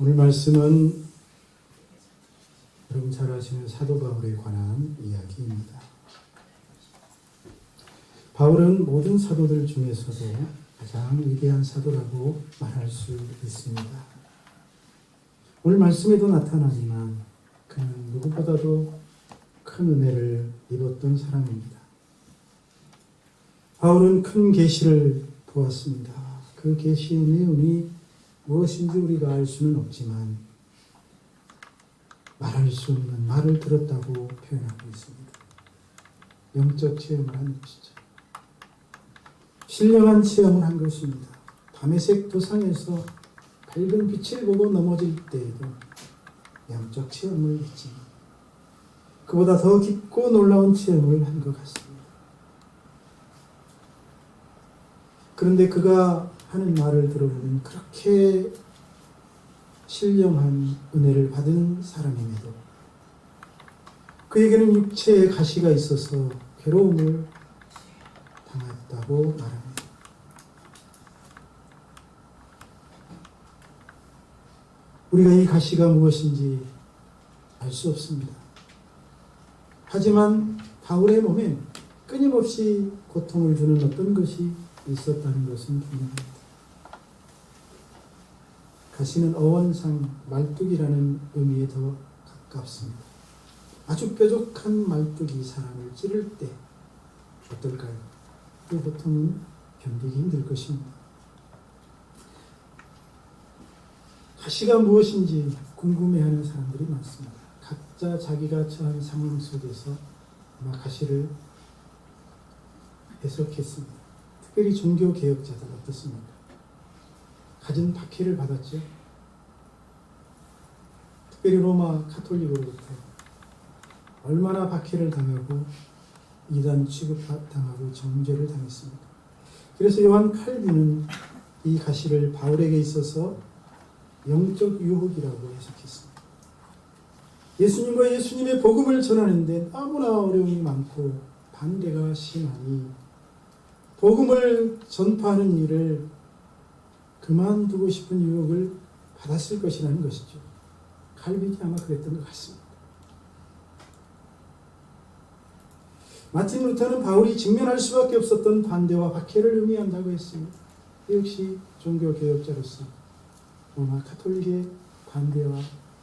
오늘 말씀은 여러분 잘 아시는 사도 바울에 관한 이야기입니다. 바울은 모든 사도들 중에서도 가장 위대한 사도라고 말할 수 있습니다. 오늘 말씀에도 나타나지만 그는 누구보다도 큰 은혜를 입었던 사람입니다. 바울은 큰 계시를 보았습니다. 그 계시의 내용이 무엇인지 우리가 알 수는 없지만 말할 수 없는 말을 들었다고 표현하고 있습니다. 영적 체험을 한 것이죠. 신령한 체험을 한 것입니다. 다메섹 도상에서 밝은 빛을 보고 넘어질 때에도 영적 체험을 했지만 그보다 더 깊고 놀라운 체험을 한 것 같습니다. 그런데 그가 하는 말을 들어보면 그렇게 신령한 은혜를 받은 사람임에도 그에게는 육체의 가시가 있어서 괴로움을 당했다고 말합니다. 우리가 이 가시가 무엇인지 알 수 없습니다. 하지만 바울의 몸에 끊임없이 고통을 주는 어떤 것이 있었다는 것은 분명합니다. 가시는 어원상 말뚝이라는 의미에 더 가깝습니다. 아주 뾰족한 말뚝이 사람을 찌를 때 어떨까요? 그 고통은 견디기 힘들 것입니다. 가시가 무엇인지 궁금해하는 사람들이 많습니다. 각자 자기가 처한 상황 속에서 아마 가시를 해석했습니다. 특별히 종교개혁자들 어떻습니까? 갖은 박해를 받았죠. 특별히 로마 카톨릭으로부터 얼마나 박해를 당하고 이단 취급당하고 정죄를 당했습니까? 그래서 요한 칼빈은 이 가시를 바울에게 있어서 영적 유혹이라고 해석했습니다. 예수님과 예수님의 복음을 전하는데 너무나 어려움이 많고 반대가 심하니 복음을 전파하는 일을 그만두고 싶은 유혹을 받았을 것이라는 것이죠. 칼빈이 아마 그랬던 것 같습니다. 마틴 루터는 바울이 직면할 수밖에 없었던 반대와 박해를 의미한다고 했습니다. 역시 종교개혁자로서 로마 카톨릭의 반대와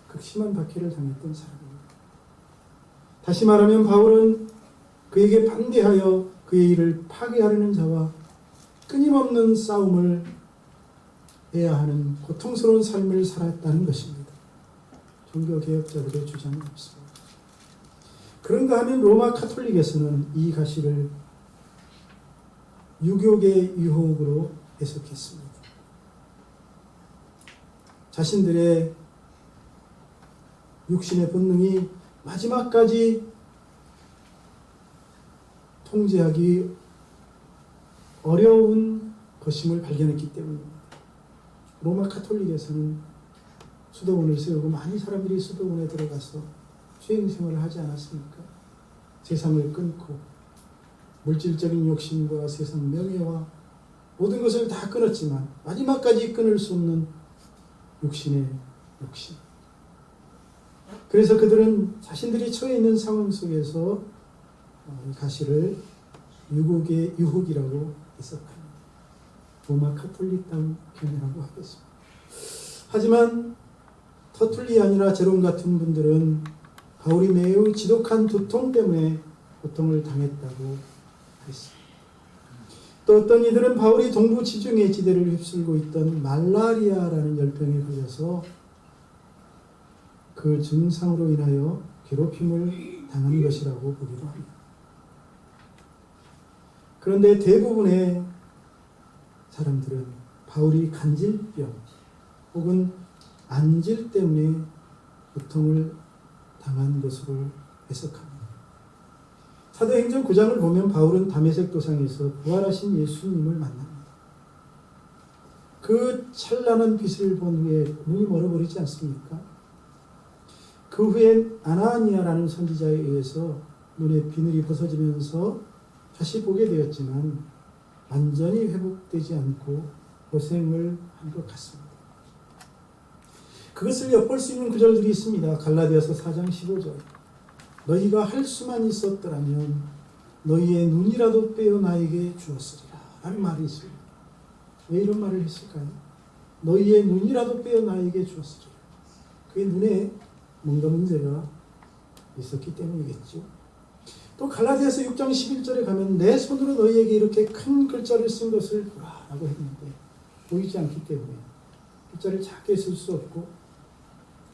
극심한 박해를 당했던 사람입니다. 다시 말하면 바울은 그에게 반대하여 그의 일을 파괴하려는 자와 끊임없는 싸움을 해야 하는 고통스러운 삶을 살았다는 것입니다. 종교개혁자들의 주장은 없습니다. 그런가 하면 로마 카톨릭에서는 이 가시를 유교의 유혹으로 해석했습니다. 자신들의 육신의 본능이 마지막까지 통제하기 어려운 것임을 발견했기 때문입니다. 로마 카톨릭에서는 수도원을 세우고 많은 사람들이 수도원에 들어가서 수행생활을 하지 않았습니까? 세상을 끊고 물질적인 욕심과 세상 명예와 모든 것을 다 끊었지만 마지막까지 끊을 수 없는 육신의 욕심. 그래서 그들은 자신들이 처해 있는 상황 속에서 가시를 유혹이라고 해석합니다. 로마 카톨릭당 견해라고 하겠습니다. 하지만 터툴리안이나 제롬 같은 분들은 바울이 매우 지독한 두통 때문에 고통을 당했다고 했습니다. 또 어떤 이들은 바울이 동부 지중해 지대를 휩쓸고 있던 말라리아라는 열병에 걸려서 그 증상으로 인하여 괴롭힘을 당한 것이라고 보기도 합니다. 그런데 대부분의 사람들은 바울이 간질병 혹은 안질 때문에 고통을 당한 것으로 해석합니다. 사도행전 9장을 보면 바울은 다메섹 도상에서 부활하신 예수님을 만납니다. 그 찬란한 빛을 본 후에 눈이 멀어버리지 않습니까? 그 후에 아나니아라는 선지자에 의해서 눈의 비늘이 벗어지면서 다시 보게 되었지만 완전히 회복되지 않고 고생을 한 것 같습니다. 그것을 엿볼 수 있는 구절들이 있습니다. 갈라디아서 4장 15절. 너희가 할 수만 있었더라면 너희의 눈이라도 빼어 나에게 주었으리라 라는 말이 있습니다. 왜 이런 말을 했을까요? 너희의 눈이라도 빼어 나에게 주었으리라. 그의 눈에 뭔가 문제가 있었기 때문이겠죠. 또 갈라디아서 6장 11절에 가면 내 손으로 너희에게 이렇게 큰 글자를 쓴 것을 보라 라고 했는데 보이지 않기 때문에 글자를 작게 쓸 수 없고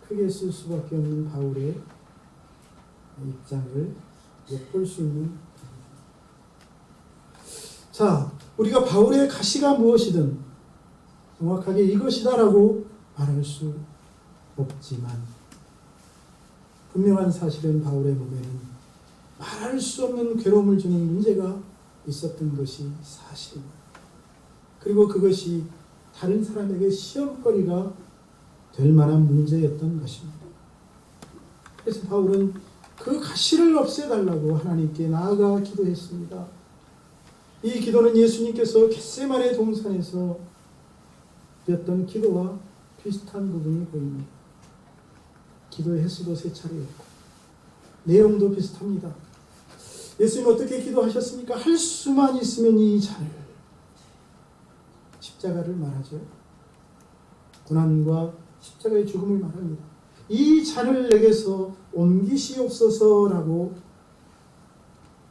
크게 쓸 수밖에 없는 바울의 입장을 엿볼 수 있는. 자, 우리가 바울의 가시가 무엇이든 정확하게 이것이다라고 말할 수 없지만 분명한 사실은 바울의 몸에는 말할 수 없는 괴로움을 주는 문제가 있었던 것이 사실입니다. 그리고 그것이 다른 사람에게 시험거리가 될 만한 문제였던 것입니다. 그래서 바울은 그 가시를 없애달라고 하나님께 나아가 기도했습니다. 이 기도는 예수님께서 겟세마네 동산에서 드렸던 기도와 비슷한 부분이 보입니다. 기도의 횟수도 3차례였고 내용도 비슷합니다. 예수님 어떻게 기도하셨습니까? 할 수만 있으면 이 잔을, 십자가를 말하죠. 고난과 십자가의 죽음을 말합니다. 이 잔을 내게서 옮기시옵소서라고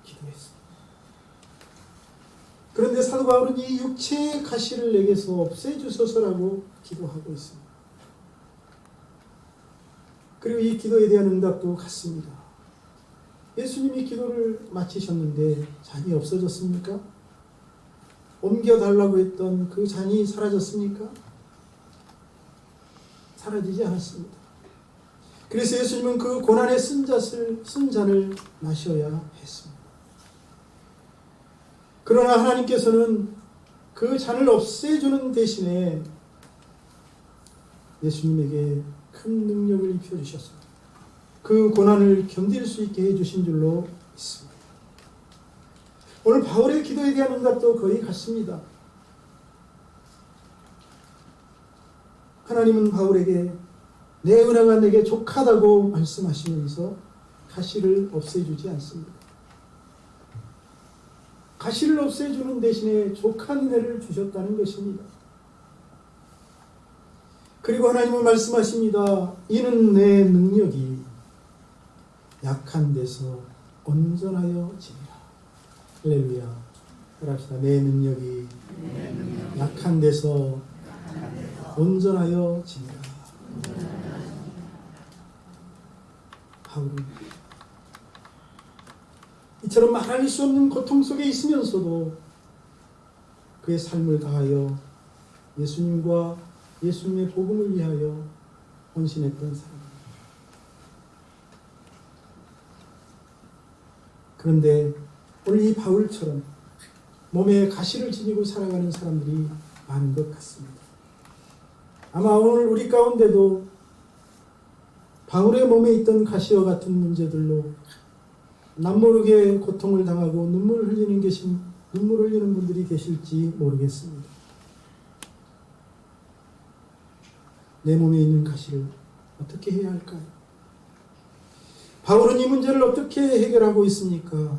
기도했습니다. 그런데 사도 바울은 이 육체의 가시를 내게서 없애주소서라고 기도하고 있습니다. 그리고 이 기도에 대한 응답도 같습니다. 예수님이 기도를 마치셨는데 잔이 없어졌습니까? 옮겨달라고 했던 그 잔이 사라졌습니까? 사라지지 않았습니다. 그래서 예수님은 그 고난의 쓴 잔을 마셔야 했습니다. 그러나 하나님께서는 그 잔을 없애주는 대신에 예수님에게 큰 능력을 입혀주셨습니다. 그 고난을 견딜 수 있게 해주신 줄로 믿습니다. 오늘 바울의 기도에 대한 응답도 거의 같습니다. 하나님은 바울에게 내 은혜가 내게 족하다고 말씀하시면서 가시를 없애주지 않습니다. 가시를 없애주는 대신에 족한 은혜를 주셨다는 것입니다. 그리고 하나님은 말씀하십니다. 이는 내 능력이 약한 데서 온전하여 지니라. 할렐루야. 따라합시다. 내 능력이 약한 데서 온전하여 지니라. 바울은 이처럼 말할 수 없는 고통 속에 있으면서도 그의 삶을 다하여 예수님과 예수님의 복음을 위하여 헌신했던 사람. 그런데 오늘 이 바울처럼 몸에 가시를 지니고 살아가는 사람들이 많은 것 같습니다. 아마 오늘 우리 가운데도 바울의 몸에 있던 가시와 같은 문제들로 남모르게 고통을 당하고 눈물 흘리는 분들이 계실지 모르겠습니다. 내 몸에 있는 가시를 어떻게 해야 할까요? 바울은 이 문제를 어떻게 해결하고 있습니까?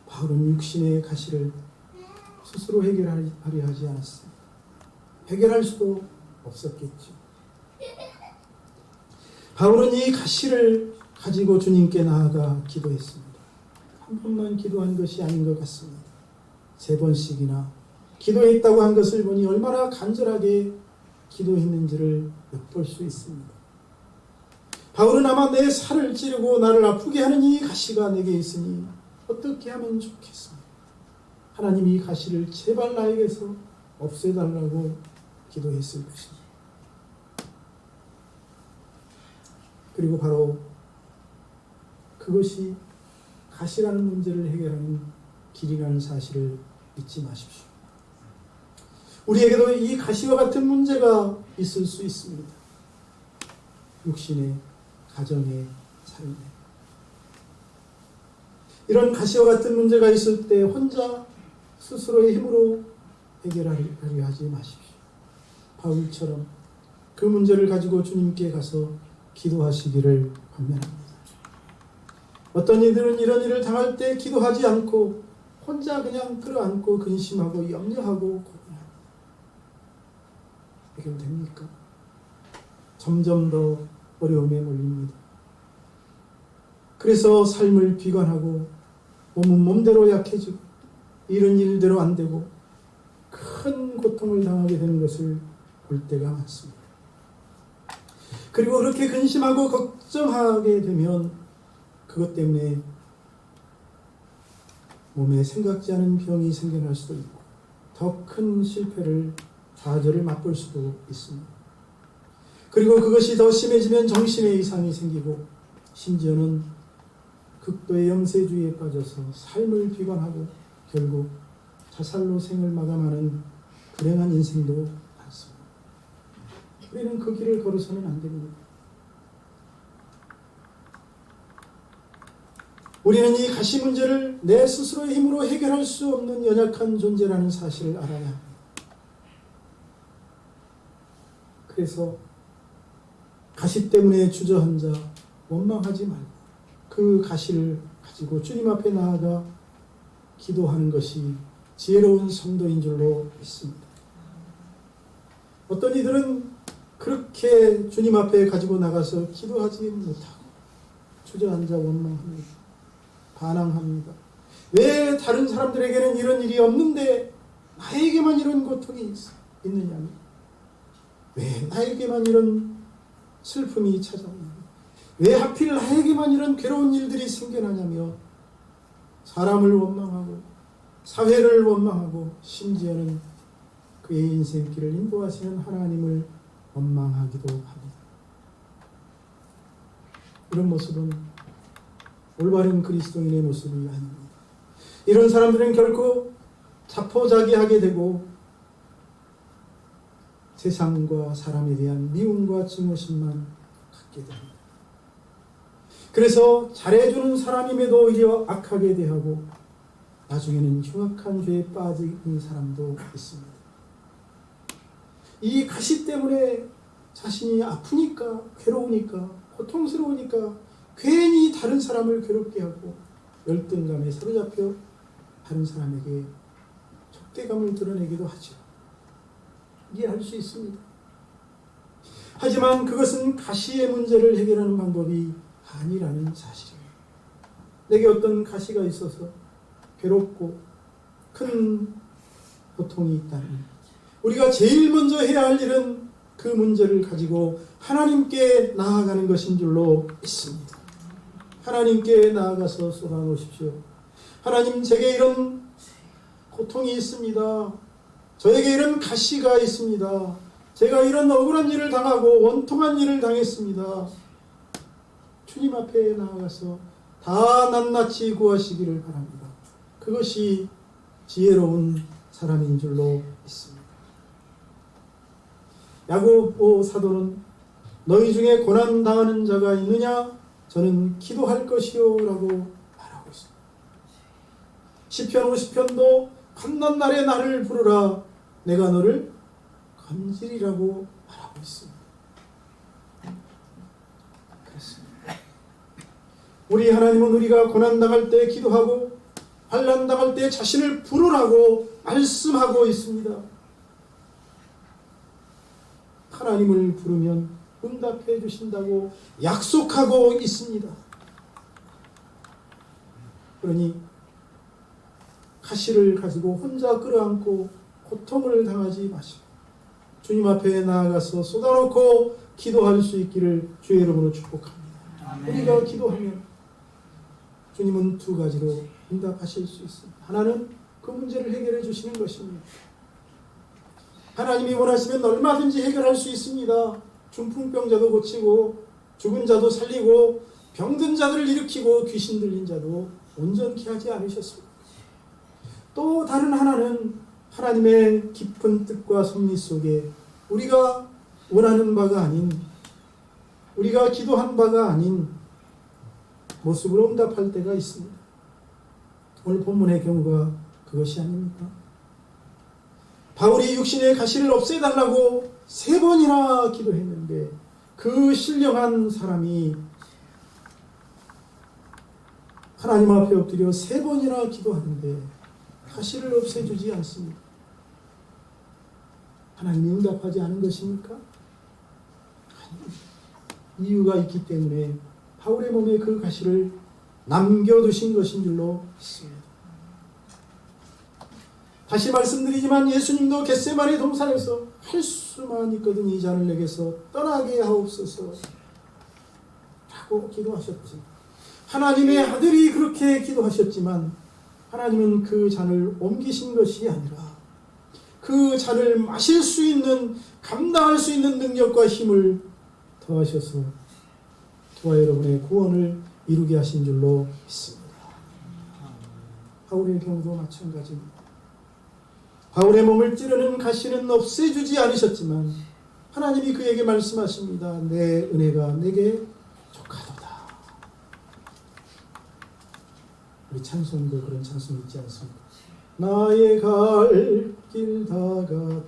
바울은 육신의 가시를 스스로 해결하려 하지 않았습니다. 해결할 수도 없었겠죠. 바울은 이 가시를 가지고 주님께 나아가 기도했습니다. 한 번만 기도한 것이 아닌 것 같습니다. 3번씩이나 기도했다고 한 것을 보니 얼마나 간절하게 기도했는지를 엿볼 수 있습니다. 바울은 아마 내 살을 찌르고 나를 아프게 하는 이 가시가 내게 있으니 어떻게 하면 좋겠습니까? 하나님 이 가시를 제발 나에게서 없애달라고 기도했을 것입니다. 그리고 바로 그것이 가시라는 문제를 해결하는 길이라는 사실을 잊지 마십시오. 우리에게도 이 가시와 같은 문제가 있을 수 있습니다. 육신의, 가정의, 삶에. 이런 가시와 같은 문제가 있을 때 혼자 스스로의 힘으로 해결하려 하지 마십시오. 바울처럼 그 문제를 가지고 주님께 가서 기도하시기를 권면합니다. 어떤 이들은 이런 일을 당할 때 기도하지 않고 혼자 그냥 끌어안고 근심하고 염려하고 고민합니다. 해결됩니까? 점점 더 어려움에 몰립니다. 그래서 삶을 비관하고 몸은 몸대로 약해지고 이런 일대로 안 되고 큰 고통을 당하게 되는 것을 볼 때가 많습니다. 그리고 그렇게 근심하고 걱정하게 되면 그것 때문에 몸에 생각지 않은 병이 생겨날 수도 있고 더 큰 실패를 좌절을 맛볼 수도 있습니다. 그리고 그것이 더 심해지면 정신의 이상이 생기고 심지어는 극도의 영세주의에 빠져서 삶을 비관하고 결국 자살로 생을 마감하는 불행한 인생도 많습니다. 우리는 그 길을 걸어서는 안 됩니다. 우리는 이 가시 문제를 내 스스로의 힘으로 해결할 수 없는 연약한 존재라는 사실을 알아야 합니다. 그래서 가시 때문에 주저앉아 원망하지 말고 그 가시를 가지고 주님 앞에 나아가 기도하는 것이 지혜로운 성도인 줄로 믿습니다. 어떤 이들은 그렇게 주님 앞에 가지고 나가서 기도하지 못하고 주저앉아 원망합니다. 반항합니다. 왜 다른 사람들에게는 이런 일이 없는데 나에게만 이런 고통이 있느냐며, 왜 나에게만 이런 슬픔이 찾아오냐며, 왜 하필 나에게만 이런 괴로운 일들이 생겨나냐며 사람을 원망하고 사회를 원망하고 심지어는 그의 인생길을 인도하시는 하나님을 원망하기도 합니다. 이런 모습은 올바른 그리스도인의 모습이 아닙니다. 이런 사람들은 결코 자포자기하게 되고 세상과 사람에 대한 미움과 증오심만 갖게 됩니다. 그래서 잘해주는 사람임에도 오히려 악하게 대하고 나중에는 흉악한 죄에 빠지는 사람도 있습니다. 이 가시 때문에 자신이 아프니까, 괴로우니까, 고통스러우니까 괜히 다른 사람을 괴롭게 하고 열등감에 사로잡혀 다른 사람에게 적대감을 드러내기도 하죠. 이해할 수 있습니다. 하지만 그것은 가시의 문제를 해결하는 방법이 아니라는 사실이에요. 내게 어떤 가시가 있어서 괴롭고 큰 고통이 있다면 우리가 제일 먼저 해야 할 일은 그 문제를 가지고 하나님께 나아가는 것인 줄로 믿습니다. 하나님께 나아가서 쏟아놓으십시오. 하나님, 제게 이런 고통이 있습니다. 저에게 이런 가시가 있습니다. 제가 이런 억울한 일을 당하고 원통한 일을 당했습니다. 주님 앞에 나아가서 다 낱낱이 구하시기를 바랍니다. 그것이 지혜로운 사람인 줄로 믿습니다. 야고보 사도는 너희 중에 고난당하는 자가 있느냐? 저는 기도할 것이요 라고 말하고 있습니다. 시편 50편도 환난날에 나를 부르라 내가 너를 건지리라고 말하고 있습니다. 그렇습니다. 우리 하나님은 우리가 고난당할 때 기도하고 환난당할 때 자신을 부르라고 말씀하고 있습니다. 하나님을 부르면 응답해 주신다고 약속하고 있습니다. 그러니 가시를 가지고 혼자 끌어안고 고통을 당하지 마시고 주님 앞에 나아가서 쏟아놓고 기도할 수 있기를 주의 이름으로 축복합니다. 아멘. 우리가 기도하면 주님은 두 가지로 응답하실 수 있습니다. 하나는 그 문제를 해결해 주시는 것입니다. 하나님이 원하시면 얼마든지 해결할 수 있습니다. 중풍병자도 고치고 죽은 자도 살리고 병든 자들을 일으키고 귀신 들린 자도 온전케 하지 않으셨습니까? 또 다른 하나는 하나님의 깊은 뜻과 섭리 속에 우리가 원하는 바가 아닌, 우리가 기도한 바가 아닌 모습으로 응답할 때가 있습니다. 오늘 본문의 경우가 그것이 아닙니까? 바울이 육신의 가시를 없애달라고 3번이나 기도했는데 그 신령한 사람이 하나님 앞에 엎드려 3번이나 기도하는데 가시를 없애주지 않습니다. 하나님이 응답하지 않은 것입니까? 아니, 이유가 있기 때문에 바울의 몸에 그 가시를 남겨두신 것인 줄로 믿습니다. 다시 말씀드리지만 예수님도 겟세마네 동산에서 할 수만 있거든 이 잔을 내게서 떠나게 하옵소서 라고 기도하셨지. 하나님의 아들이 그렇게 기도하셨지만 하나님은 그 잔을 옮기신 것이 아니라 그 잔을 마실 수 있는, 감당할 수 있는 능력과 힘을 더하셔서 저와 여러분의 구원을 이루게 하신 줄로 믿습니다. 바울의 경우도 마찬가지입니다. 바울의 몸을 찌르는 가시는 없애주지 않으셨지만 하나님이 그에게 말씀하십니다. 내 은혜가 내게 족하도다. 우리 찬송도 그런 찬송 있지 않습니까? 나의 갈 길 다가도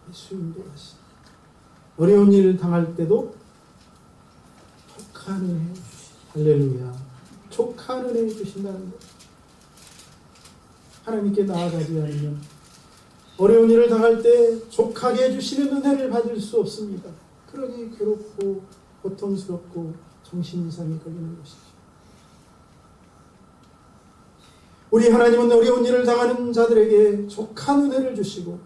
예수님도 하시. 어려운 일을 당할 때도 족한 은혜 주시. 할렐루야. 족한 은혜 주신다는 것. 하나님께 나아가지 않으면 어려운 일을 당할 때 족하게 해주시는 은혜를 받을 수 없습니다. 그러니 괴롭고 고통스럽고 정신이상이 걸리는 것이죠. 우리 하나님은 어려운 일을 당하는 자들에게 족한 은혜를 주시고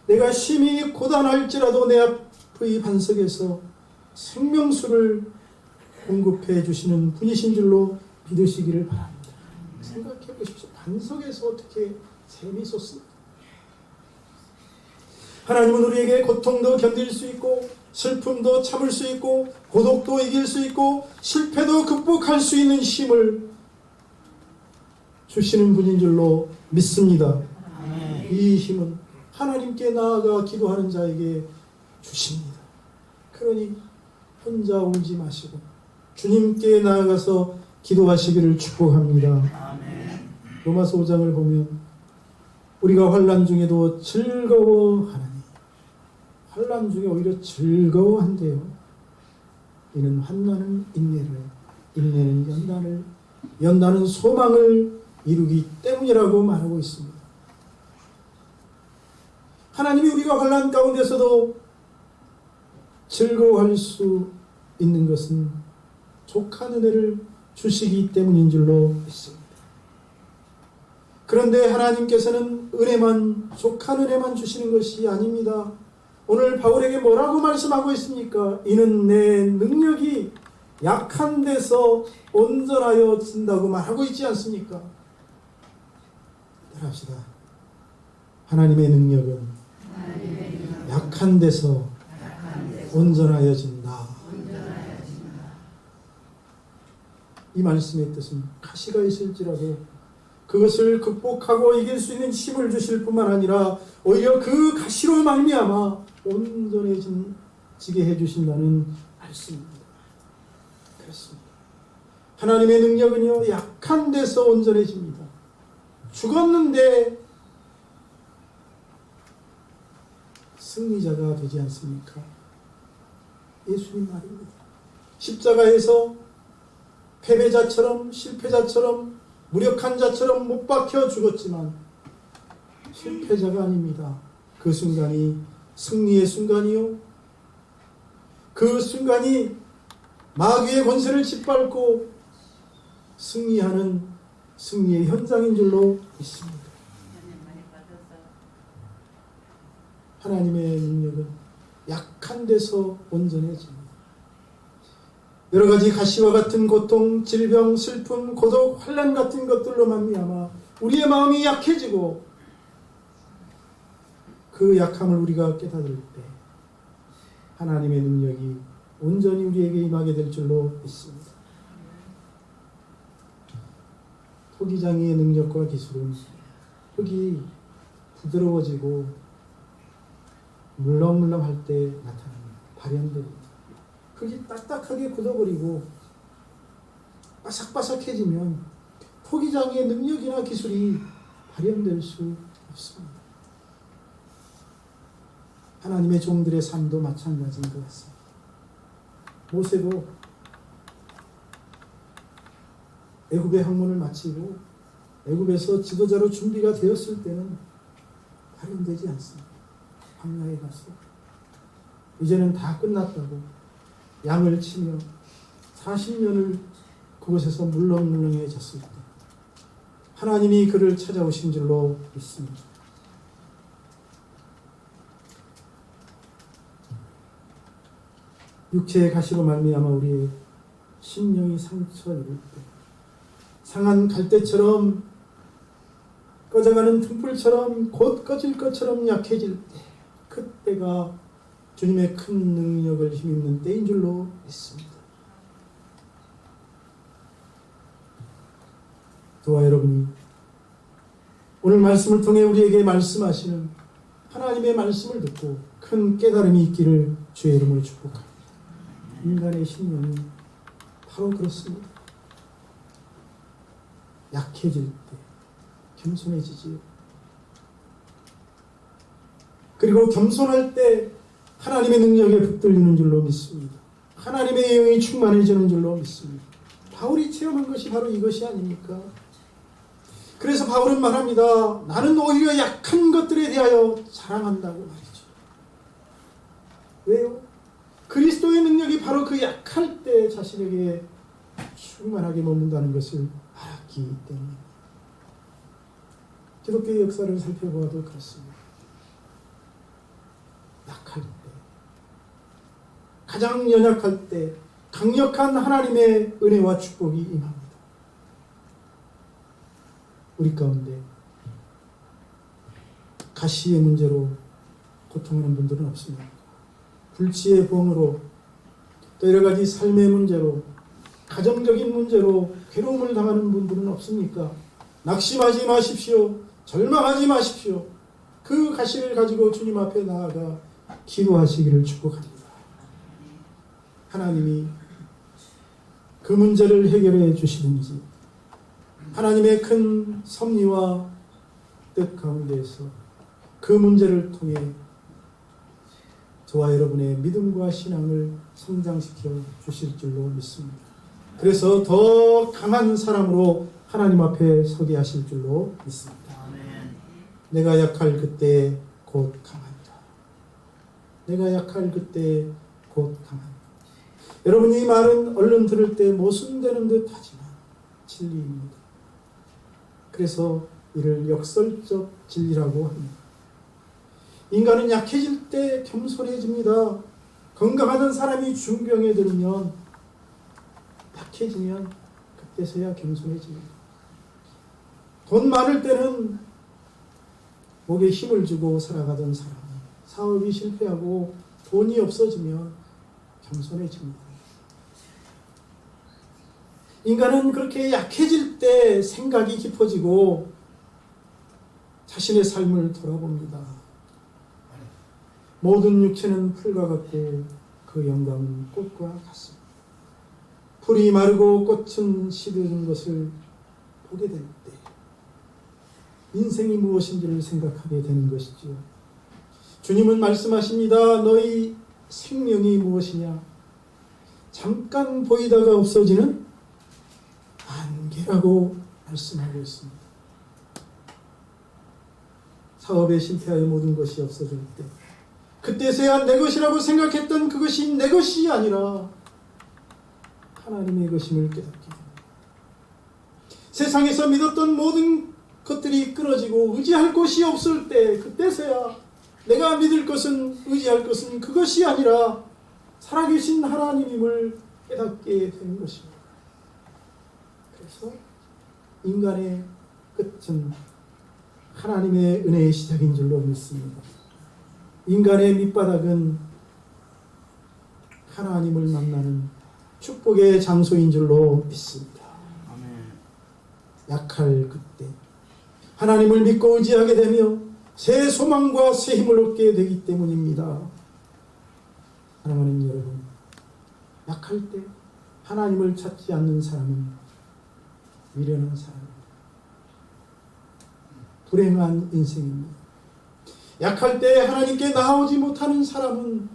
내가 심히 고단할지라도 내 앞의 반석에서 생명수를 공급해 주시는 분이신 줄로 믿으시기를 바랍니다. 생각해 보십시오. 반석에서 어떻게 샘이 솟습니까? 하나님은 우리에게 고통도 견딜 수 있고 슬픔도 참을 수 있고 고독도 이길 수 있고 실패도 극복할 수 있는 힘을 주시는 분인 줄로 믿습니다. 이 힘은 하나님께 나아가 기도하는 자에게 주십니다. 그러니 혼자 울지 마시고 주님께 나아가서 기도하시기를 축복합니다. 로마서 5장을 보면 우리가 환난 중에도 즐거워하나니 환난 중에 오히려 즐거워한대요. 이는 환난은 인내를, 인내는 연단을, 연단은 소망을 이루기 때문이라고 말하고 있습니다. 하나님이 우리가 환난 가운데서도 즐거워할 수 있는 것은 족한 은혜를 주시기 때문인 줄로 믿습니다. 그런데 하나님께서는 은혜만, 족한 은혜만 주시는 것이 아닙니다. 오늘 바울에게 뭐라고 말씀하고 있습니까? 이는 내 능력이 약한 데서 온전하여 진다고 말하고 있지 않습니까? 따라합시다. 하나님의 능력은 약한 데서 온전하여진다. 이 말씀의 뜻은 가시가 있을지라도 그것을 극복하고 이길 수 있는 힘을 주실 뿐만 아니라 오히려 그 가시로 말미암아 온전해지게 해주신다는 말씀입니다. 그렇습니다. 하나님의 능력은요, 약한 데서 온전해집니다. 죽었는데 승리자가 되지 않습니까? 예수님 말입니다. 십자가에서 패배자처럼, 실패자처럼, 무력한 자처럼 못 박혀 죽었지만 실패자가 아닙니다. 그 순간이 승리의 순간이요, 그 순간이 마귀의 권세를 짓밟고 승리하는 승리의 현장인 줄로 믿습니다. 하나님의 능력은 약한 데서 온전해집니다. 여러 가지 가시와 같은 고통, 질병, 슬픔, 고독, 환난 같은 것들로 말미암아 우리의 마음이 약해지고 그 약함을 우리가 깨달을 때 하나님의 능력이 온전히 우리에게 임하게 될 줄로 믿습니다. 토기장이의 능력과 기술은 흙이 부드러워지고 물렁물렁할 때 나타납니다. 발현됩니다. 흙이 딱딱하게 굳어버리고 바삭바삭해지면 토기장이의 능력이나 기술이 발현될 수 없습니다. 하나님의 종들의 삶도 마찬가지인 것 같습니다. 모세도 애굽의 학문을 마치고 애굽에서 지도자로 준비가 되었을 때는 발현되지 않습니다. 광야에 가서 이제는 다 끝났다고 양을 치며 40년을 그곳에서 물렁물렁해졌을 때 하나님이 그를 찾아오신 줄로 믿습니다. 육체의 가시로 말미암아 우리의 심령이 상처 입을 때, 상한 갈대처럼 꺼져가는 등불처럼 곧 꺼질 것처럼 약해질 때, 그때가 주님의 큰 능력을 힘입는 때인 줄로 믿습니다. 저와 여러분이 오늘 말씀을 통해 우리에게 말씀하시는 하나님의 말씀을 듣고 큰 깨달음이 있기를 주의 이름으로 축복합니다. 인간의 심령이 바로 그렇습니다. 약해질 때 겸손해지지요. 그리고 겸손할 때 하나님의 능력에 붙들리는 줄로 믿습니다. 하나님의 영이 충만해지는 줄로 믿습니다. 바울이 체험한 것이 바로 이것이 아닙니까? 그래서 바울은 말합니다. 나는 오히려 약한 것들에 대하여 자랑한다고 말이죠. 왜요? 그리스도의 능력이 바로 그 약할 때 자신에게 충만하게 머문다는 것을 알았기 때문에. 기독교의 역사를 살펴보아도 그렇습니다. 약할 때, 가장 연약할 때 강력한 하나님의 은혜와 축복이 임합니다. 우리 가운데 가시의 문제로 고통하는 분들은 없습니까? 불치의 병으로, 또 여러 가지 삶의 문제로, 가정적인 문제로 괴로움을 당하는 분들은 없습니까? 낙심하지 마십시오. 절망하지 마십시오. 그 가시를 가지고 주님 앞에 나아가 기도하시기를 축복합니다. 하나님이 그 문제를 해결해 주시든지, 하나님의 큰 섭리와 뜻 가운데에서 그 문제를 통해 저와 여러분의 믿음과 신앙을 성장시켜 주실 줄로 믿습니다. 그래서 더 강한 사람으로 하나님 앞에 서게 하실 줄로 믿습니다. 내가 약할 그때 곧 강하리라. 내가 약할 그때 곧 강하리라. 여러분, 이 말은 얼른 들을 때 모순되는 듯 하지만 진리입니다. 그래서 이를 역설적 진리라고 합니다. 인간은 약해질 때 겸손해집니다. 건강하던 사람이 중병에 들으면, 약해지면 그때서야 겸손해집니다. 돈 많을 때는 목에 힘을 주고 살아가던 사람이 사업이 실패하고 돈이 없어지면 겸손해집니다. 인간은 그렇게 약해질 때 생각이 깊어지고 자신의 삶을 돌아봅니다. 모든 육체는 풀과 같고 그 영광은 꽃과 같습니다. 풀이 마르고 꽃은 시드는 것을 보게 될 때 인생이 무엇인지를 생각하게 되는 것이지요. 주님은 말씀하십니다. 너희 생명이 무엇이냐? 잠깐 보이다가 없어지는 안개라고 말씀하고 있습니다. 사업에 실패하여 모든 것이 없어질 때, 그때서야 내 것이라고 생각했던 그것이 내 것이 아니라 하나님의 것임을 깨닫게 됩니다. 세상에서 믿었던 모든 것들이 끊어지고 의지할 곳이 없을 때, 그때서야 내가 믿을 것은, 의지할 것은 그것이 아니라 살아계신 하나님임을 깨닫게 되는 것입니다. 그래서 인간의 끝은 하나님의 은혜의 시작인 줄로 믿습니다. 인간의 밑바닥은 하나님을 만나는 축복의 장소인 줄로 믿습니다. 약할 그때 하나님을 믿고 의지하게 되며 새 소망과 새 힘을 얻게 되기 때문입니다. 사랑하는 여러분, 약할 때 하나님을 찾지 않는 사람은 미련한 사람입니다. 불행한 인생입니다. 약할 때 하나님께 나오지 못하는 사람은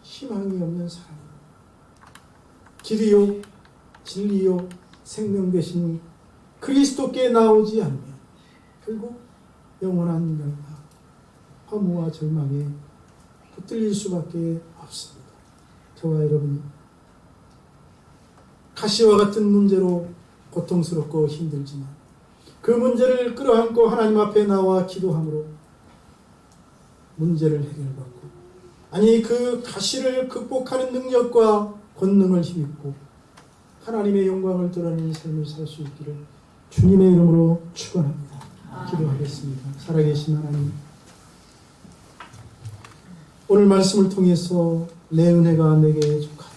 희망이 없는 사람입니다. 길이요 진리요 생명 되신 그리스도께 나오지 않으면 결국 영원한 멸망, 허무와 절망에 붙들릴 수밖에 없습니다. 저와 여러분이 가시와 같은 문제로 고통스럽고 힘들지만 그 문제를 끌어안고 하나님 앞에 나와 기도함으로 문제를 해결받고, 아니 그 가시를 극복하는 능력과 권능을 힘입고 하나님의 영광을 드러내는 삶을 살 수 있기를 주님의 이름으로 축원합니다. 기도하겠습니다. 살아계신 하나님, 오늘 말씀을 통해서 내 은혜가 내게 족하리라.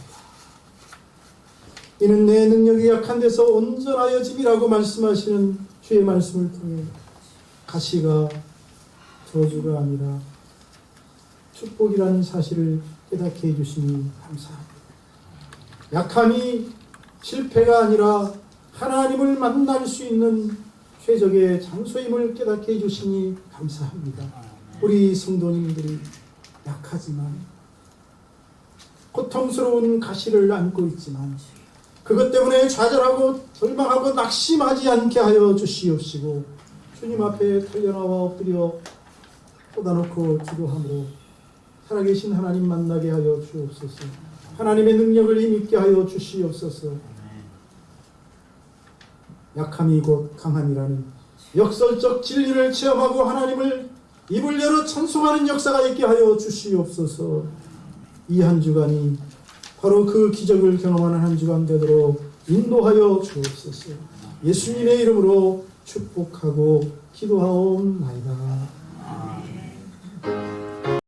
이는 내 능력이 약한 데서 온전하여짐이라고 말씀하시는 주의 말씀을 통해 가시가 저주가 아니라 축복이라는 사실을 깨닫게 해주시니 감사합니다. 약함이 실패가 아니라 하나님을 만날 수 있는 최적의 장소임을 깨닫게 해주시니 감사합니다. 우리 성도님들이 약하지만 고통스러운 가시를 안고 있지만 그것 때문에 좌절하고 절망하고 낙심하지 않게 하여 주시옵시고, 주님 앞에 달려나와 엎드려 쏟아놓고 기도함으로 살아계신 하나님 만나게 하여 주옵소서. 하나님의 능력을 힘있게 하여 주시옵소서. 약함이 곧 강함이라는 역설적 진리를 체험하고 하나님을 입을 열어 찬송하는 역사가 있게 하여 주시옵소서. 이 한 주간이 바로 그 기적을 경험하는 한 주간 되도록 인도하여 주옵소서. 예수님의 이름으로 축복하고 기도하옵나이다.